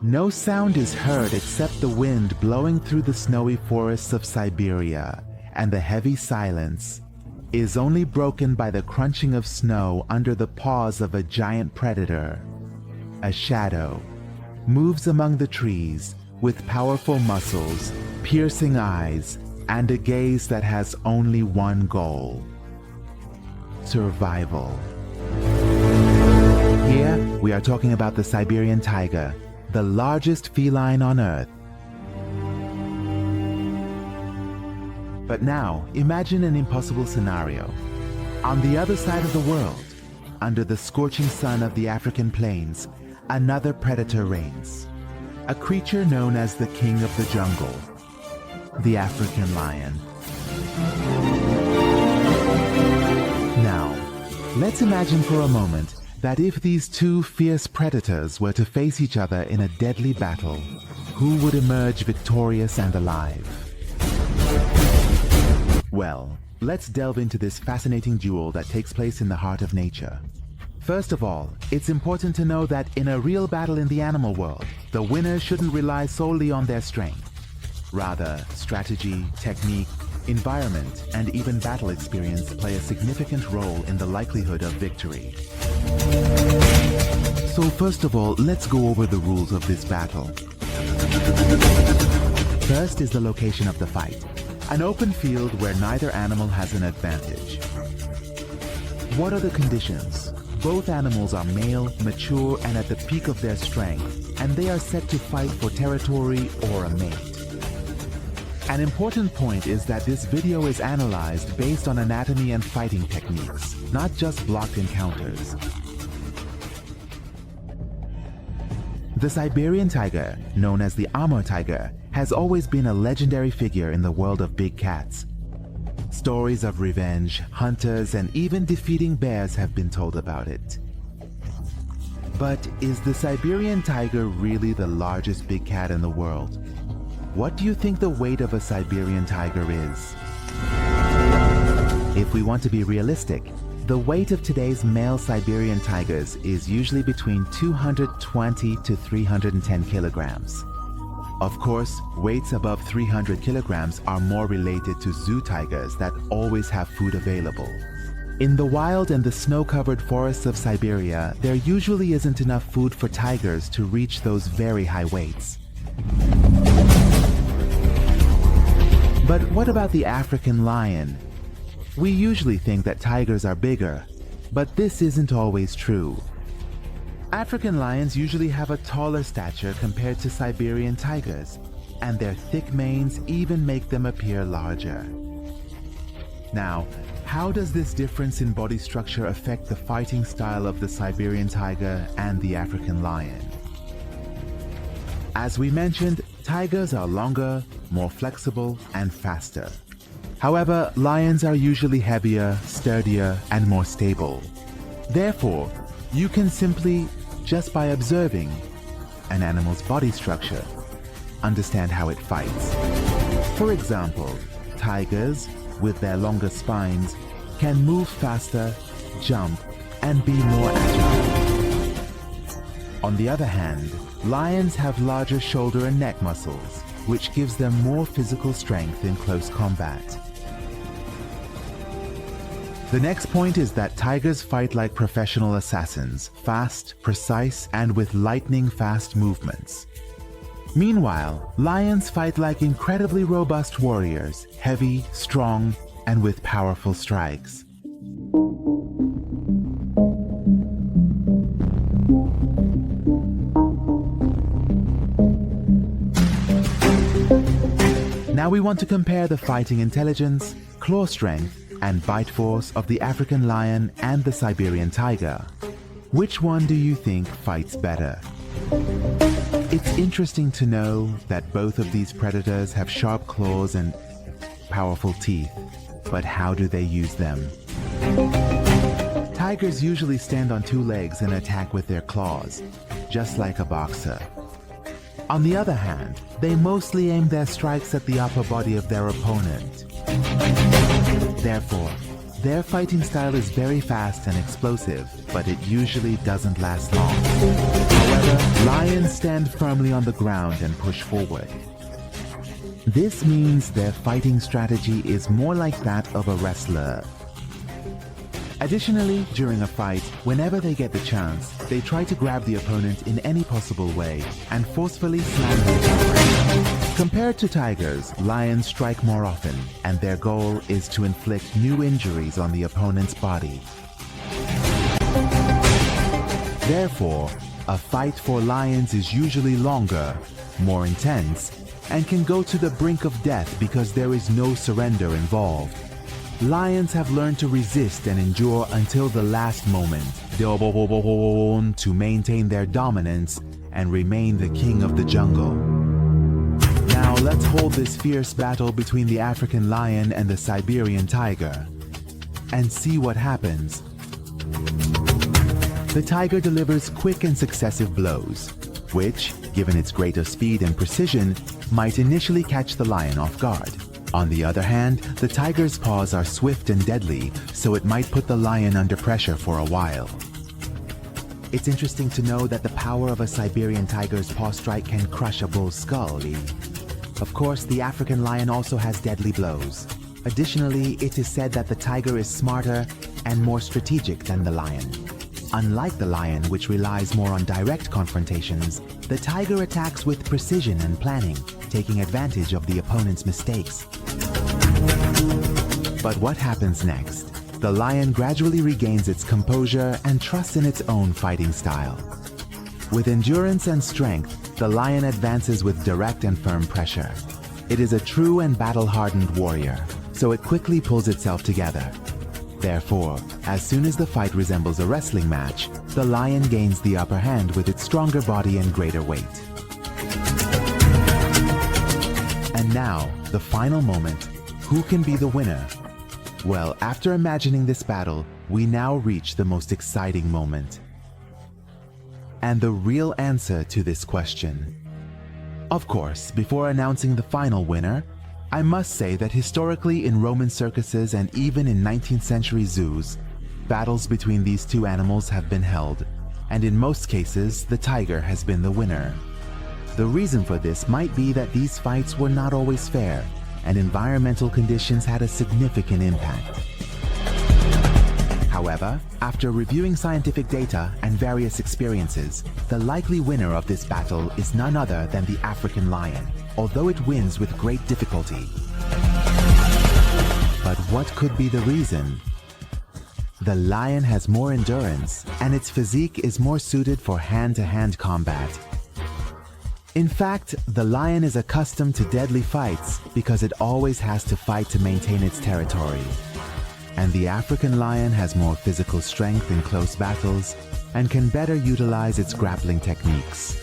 No sound is heard except the wind blowing through the snowy forests of Siberia, and the heavy silence is only broken by the crunching of snow under the paws of a giant predator. A shadow moves among the trees with powerful muscles, piercing eyes, and a gaze that has only one goal: survival. Here, we are talking about the Siberian tiger, the largest feline on Earth. But now, imagine an impossible scenario. On the other side of the world, under the scorching sun of the African plains, another predator reigns. A creature known as the king of the jungle, the African lion. Now, let's imagine for a moment that if these two fierce predators were to face each other in a deadly battle, who would emerge victorious and alive? Well, let's delve into this fascinating duel that takes place in the heart of nature. First of all, it's important to know that in a real battle in the animal world, the winner shouldn't rely solely on their strength. Rather, strategy, technique, environment, and even battle experience play a significant role in the likelihood of victory. So first of all, let's go over the rules of this battle. First is the location of the fight. An open field where neither animal has an advantage. What are the conditions? Both animals are male, mature, and at the peak of their strength, and they are set to fight for territory or a mate. An important point is that this video is analyzed based on anatomy and fighting techniques, not just blocked encounters. The Siberian tiger, known as the Amur tiger, has always been a legendary figure in the world of big cats. Stories of revenge, hunters, and even defeating bears have been told about it. But is the Siberian tiger really the largest big cat in the world? What do you think the weight of a Siberian tiger is? If we want to be realistic, the weight of today's male Siberian tigers is usually between 220 to 310 kilograms. Of course, weights above 300 kilograms are more related to zoo tigers that always have food available. In the wild and the snow-covered forests of Siberia, there usually isn't enough food for tigers to reach those very high weights. But what about the African lion? We usually think that tigers are bigger, but this isn't always true. African lions usually have a taller stature compared to Siberian tigers, and their thick manes even make them appear larger. Now, how does this difference in body structure affect the fighting style of the Siberian tiger and the African lion? As we mentioned, tigers are longer, more flexible, and faster. However, lions are usually heavier, sturdier, and more stable. Therefore, you can simply, just by observing an animal's body structure, understand how it fights. For example, tigers, with their longer spines, can move faster, jump, and be more agile. On the other hand, lions have larger shoulder and neck muscles, which gives them more physical strength in close combat. The next point is that tigers fight like professional assassins, fast, precise, and with lightning-fast movements. Meanwhile, lions fight like incredibly robust warriors, heavy, strong, and with powerful strikes. Now we want to compare the fighting intelligence, claw strength, and bite force of the African lion and the Siberian tiger. Which one do you think fights better? It's interesting to know that both of these predators have sharp claws and powerful teeth, but how do they use them? Tigers usually stand on two legs and attack with their claws, just like a boxer. On the other hand, they mostly aim their strikes at the upper body of their opponent. Therefore, Their fighting style is very fast and explosive, but it usually doesn't last long. However, lions stand firmly on the ground and push forward. This means their fighting strategy is more like that of a wrestler. Additionally, during a fight, whenever they get the chance, they try to grab the opponent in any possible way and forcefully slam them down. Compared to tigers, lions strike more often, and their goal is to inflict new injuries on the opponent's body. Therefore, a fight for lions is usually longer, more intense, and can go to the brink of death because there is no surrender involved. Lions have learned to resist and endure until the last moment to maintain their dominance and remain the king of the jungle. Now let's hold this fierce battle between the African lion and the Siberian tiger and see what happens. The tiger delivers quick and successive blows, which, given its greater speed and precision, might initially catch the lion off guard. On the other hand, the tiger's paws are swift and deadly, so it might put the lion under pressure for a while. It's interesting to know that the power of a Siberian tiger's paw strike can crush a bull's skull. Of course, the African lion also has deadly blows. Additionally, it is said that the tiger is smarter and more strategic than the lion. Unlike the lion, which relies more on direct confrontations, the tiger attacks with precision and planning, taking advantage of the opponent's mistakes. But what happens next? The lion gradually regains its composure and trusts in its own fighting style. With endurance and strength, the lion advances with direct and firm pressure. It is a true and battle-hardened warrior, so it quickly pulls itself together. Therefore, as soon as the fight resembles a wrestling match, the lion gains the upper hand with its stronger body and greater weight. And now, the final moment. Who can be the winner? Well, after imagining this battle, we now reach the most exciting moment. And the real answer to this question. Of course, before announcing the final winner, I must say that historically in Roman circuses and even in 19th century zoos, battles between these two animals have been held, and in most cases, the tiger has been the winner. The reason for this might be that these fights were not always fair, and environmental conditions had a significant impact. However, after reviewing scientific data and various experiences, the likely winner of this battle is none other than the African lion, although it wins with great difficulty. But what could be the reason? The lion has more endurance, and its physique is more suited for hand-to-hand combat. In fact, the lion is accustomed to deadly fights because it always has to fight to maintain its territory. And the African lion has more physical strength in close battles and can better utilize its grappling techniques.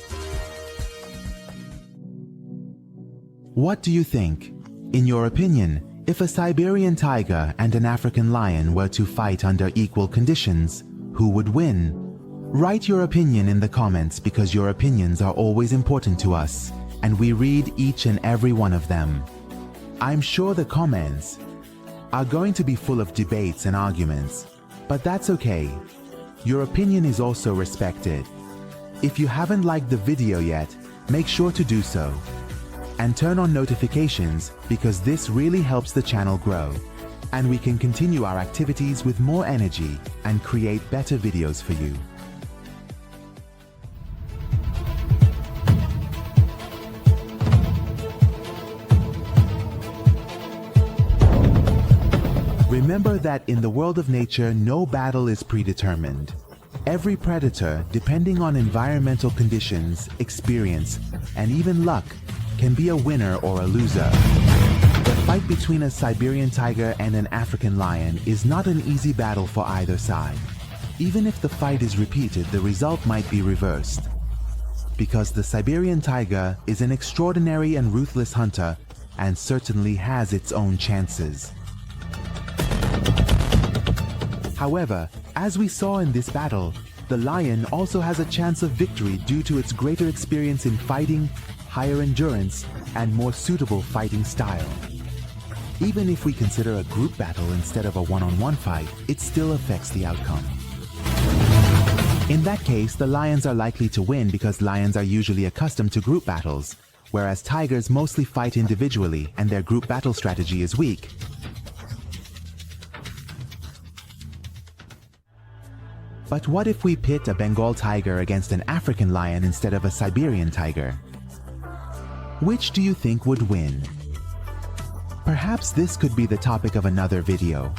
What do you think? In your opinion, if a Siberian tiger and an African lion were to fight under equal conditions, who would win? Write your opinion in the comments because your opinions are always important to us, and we read each and every one of them. I'm sure the comments are going to be full of debates and arguments, but that's okay. Your opinion is also respected. If you haven't liked the video yet, make sure to do so. And turn on notifications because this really helps the channel grow, and we can continue our activities with more energy and create better videos for you. Remember that in the world of nature, no battle is predetermined. Every predator, depending on environmental conditions, experience, and even luck, can be a winner or a loser. The fight between a Siberian tiger and an African lion is not an easy battle for either side. Even if the fight is repeated, the result might be reversed. Because the Siberian tiger is an extraordinary and ruthless hunter and certainly has its own chances. However, as we saw in this battle, the lion also has a chance of victory due to its greater experience in fighting, higher endurance, and more suitable fighting style. Even if we consider a group battle instead of a one-on-one fight, it still affects the outcome. In that case, the lions are likely to win because lions are usually accustomed to group battles, whereas tigers mostly fight individually and their group battle strategy is weak. But what if we pit a Bengal tiger against an African lion instead of a Siberian tiger? Which do you think would win? Perhaps this could be the topic of another video.